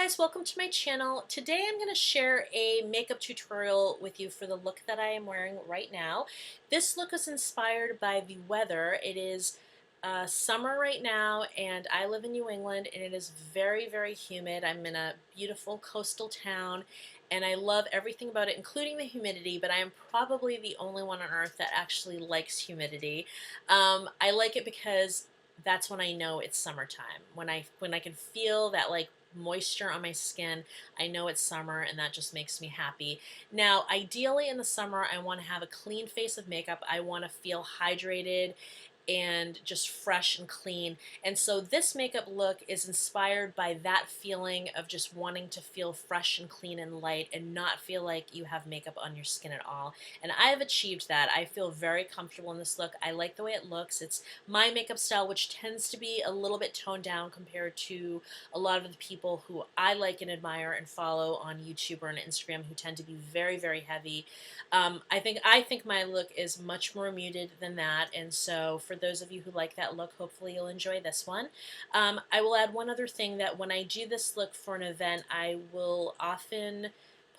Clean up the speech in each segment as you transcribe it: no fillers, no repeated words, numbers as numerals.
guys, welcome to my channel. Today I'm going to share a makeup tutorial with you for the look that I am wearing right now. This look is inspired by the weather. It is summer right now and I live in New England and it is very, very humid. I'm in a beautiful coastal town and I love everything about it, including the humidity, but I am probably the only one on earth that actually likes humidity. I like it because that's when I know it's summertime. When I can feel that moisture on my skin, I know it's summer and that just makes me happy. Now, ideally in the summer, I want to have a clean face of makeup. I want to feel hydrated and just fresh and clean. And so this makeup look is inspired by that feeling of just wanting to feel fresh and clean and light and not feel like you have makeup on your skin at all. And I have achieved that. I feel very comfortable in this look. I like the way it looks. It's my makeup style, which tends to be a little bit toned down compared to a lot of the people who I like and admire and follow on YouTube or on Instagram who tend to be very, very heavy. I think my look is much more muted than that, and so for those of you who like that look, hopefully you'll enjoy this one. I will add one other thing, that when I do this look for an event, I will often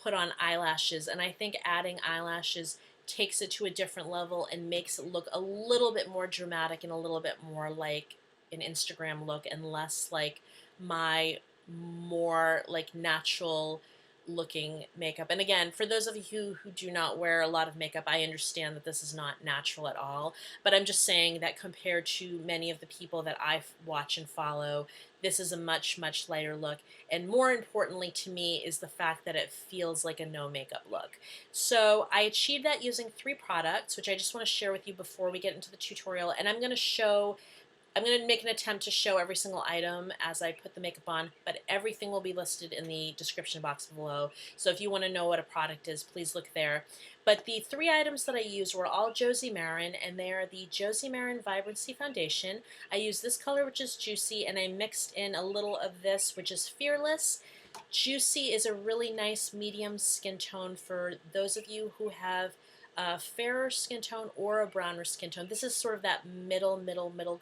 put on eyelashes, and I think adding eyelashes takes it to a different level and makes it look a little bit more dramatic and a little bit more like an Instagram look and less like my more like natural looking makeup. And again, for those of you who do not wear a lot of makeup, I understand that this is not natural at all, but I'm just saying that compared to many of the people that I watch and follow, this is a much, much lighter look. And more importantly to me is the fact that it feels like a no makeup look. So I achieved that using 3 products, which I just want to share with you before we get into the tutorial. And I'm going to make an attempt to show every single item as I put the makeup on, but everything will be listed in the description box below. So if you want to know what a product is, please look there. But the 3 items that I used were all Josie Maran, and they are the Josie Maran Vibrancy Foundation. I used this color, which is Juicy, and I mixed in a little of this, which is Fearless. Juicy is a really nice medium skin tone for those of you who have a fairer skin tone or a browner skin tone. This is sort of that middle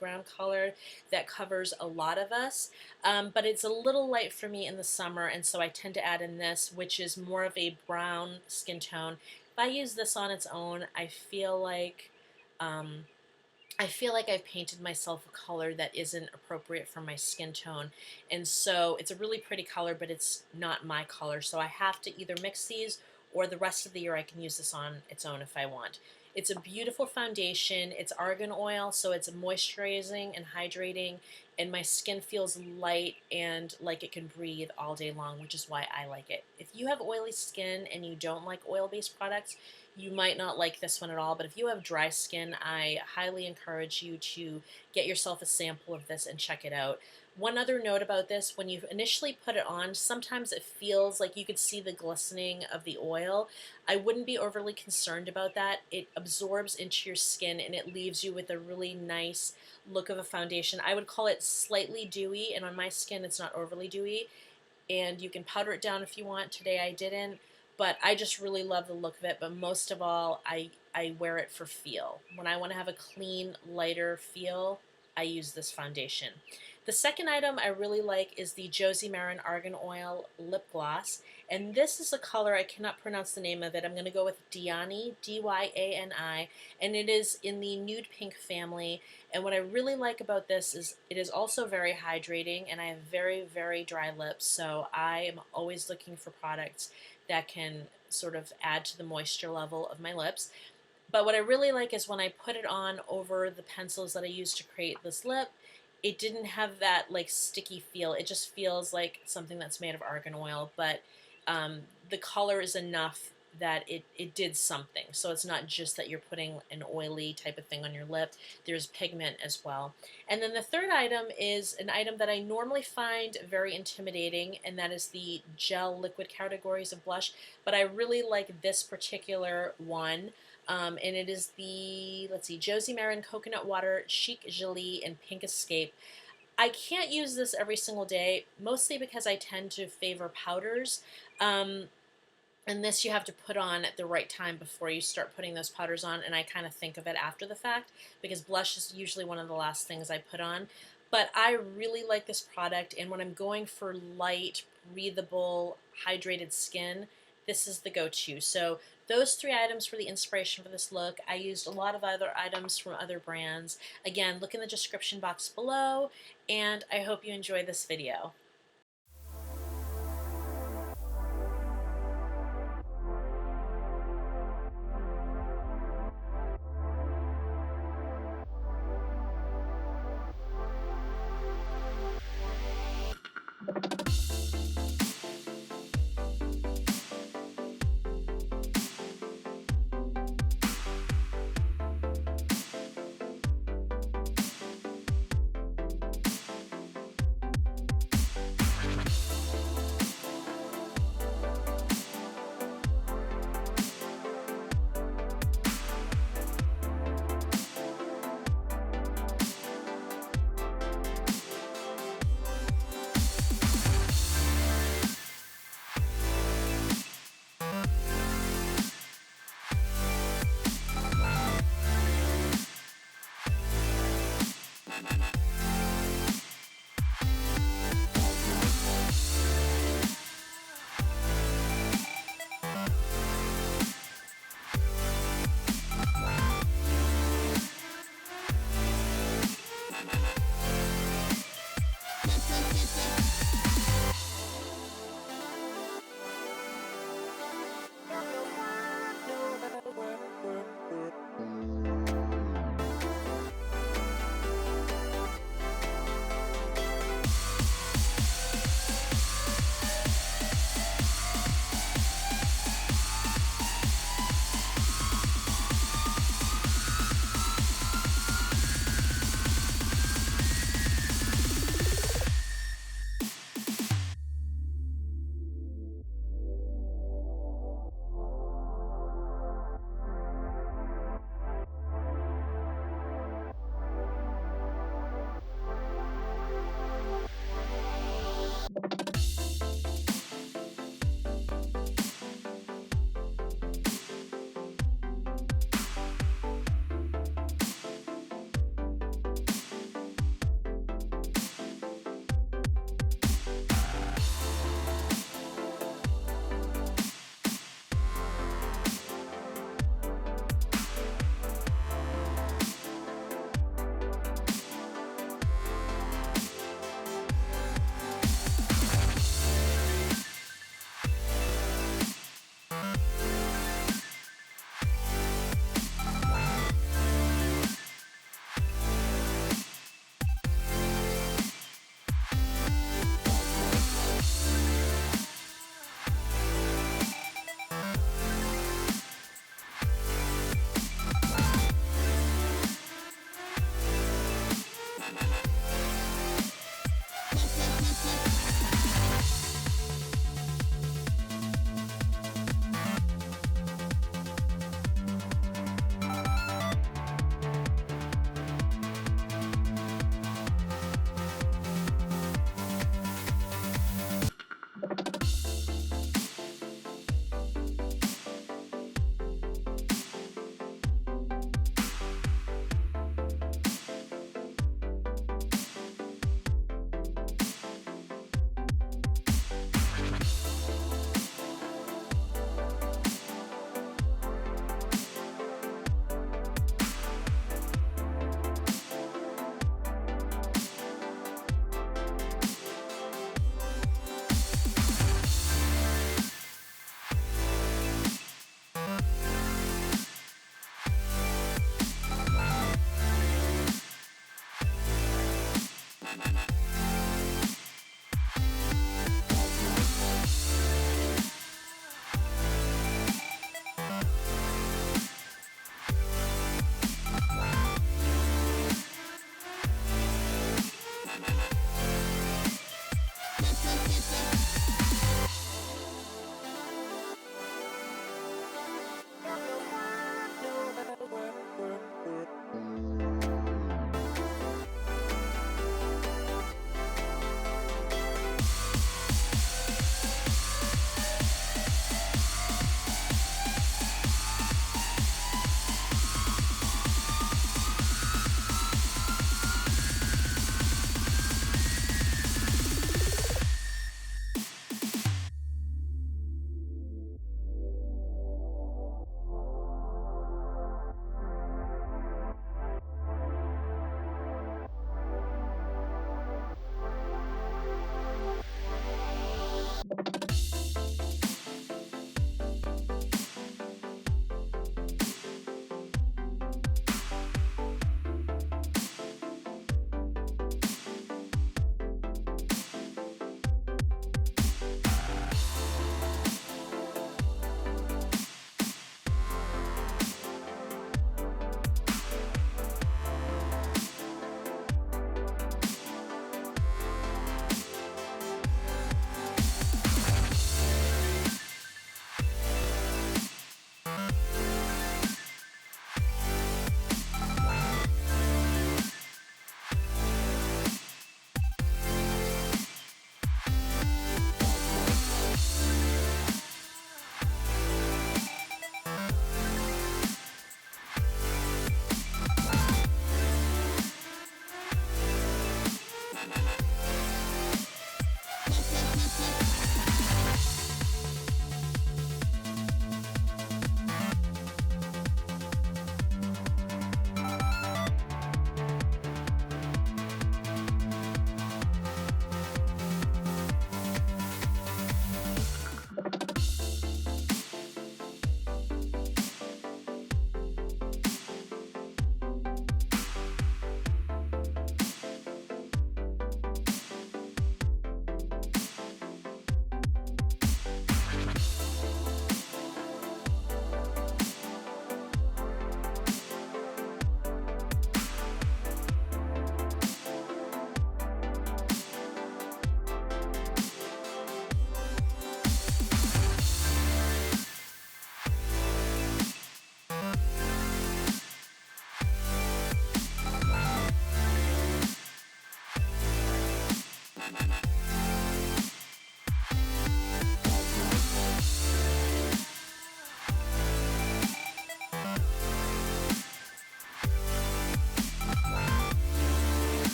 ground color that covers a lot of us, but it's a little light for me in the summer, and so I tend to add in this, which is more of a brown skin tone. If I use this on its own, I feel like I've painted myself a color that isn't appropriate for my skin tone, and so it's a really pretty color, but it's not my color, so I have to either mix these or the rest of the year I can use this on its own if I want. It's a beautiful foundation. It's argan oil, so it's moisturizing and hydrating, and my skin feels light and like it can breathe all day long, which is why I like it. If you have oily skin and you don't like oil-based products, you might not like this one at all, but if you have dry skin, I highly encourage you to get yourself a sample of this and check it out. One other note about this, when you initially put it on, sometimes it feels like you could see the glistening of the oil. I wouldn't be overly concerned about that. It absorbs into your skin and it leaves you with a really nice look of a foundation. I would call it slightly dewy, and on my skin it's not overly dewy. And you can powder it down if you want. Today I didn't, but I just really love the look of it. But most of all, I wear it for feel. When I want to have a clean, lighter feel, I use this foundation. The second item I really like is the Josie Maran Argan Oil Lip Gloss, and this is a color, I cannot pronounce the name of it. I'm going to go with Dyani, D-Y-A-N-I, and it is in the nude pink family. And what I really like about this is it is also very hydrating, and I have very, very dry lips, so I am always looking for products that can sort of add to the moisture level of my lips. But what I really like is when I put it on over the pencils that I use to create this lip, it didn't have that like sticky feel. It just feels like something that's made of argan oil, but the color is enough that it did something. So it's not just that you're putting an oily type of thing on your lip. There's pigment as well. And then the third item is an item that I normally find very intimidating, and that is the gel liquid categories of blush. But I really like this particular one. And it is the, let's see, Josie Maran Coconut Water Chic Gelée in Pink Escape. I can't use this every single day, mostly because I tend to favor powders. And this you have to put on at the right time before you start putting those powders on, and I kind of think of it after the fact, because blush is usually one of the last things I put on. but I really like this product, and when I'm going for light, breathable, hydrated skin, this is the go-to. So those three items were the inspiration for this look. I used a lot of other items from other brands. Again, look in the description box below, and I hope you enjoy this video.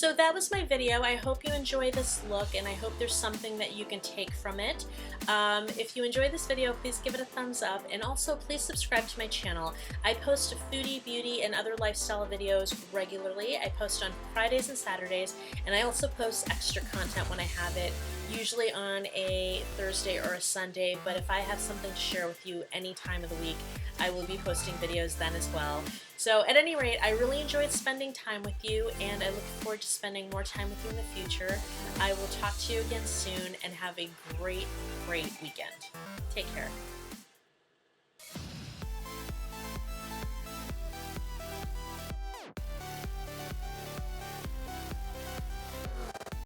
So that was my video. I hope you enjoy this look, and I hope there's something that you can take from it. If you enjoyed this video, please give it a thumbs up, and also please subscribe to my channel. I post foodie, beauty, and other lifestyle videos regularly. I post on Fridays and Saturdays, and I also post extra content when I have it, usually on a Thursday or a Sunday, but if I have something to share with you any time of the week, I will be posting videos then as well. So at any rate, I really enjoyed spending time with you, and I look forward to spending more time with you in the future. I will talk to you again soon, and have a great weekend. Take care.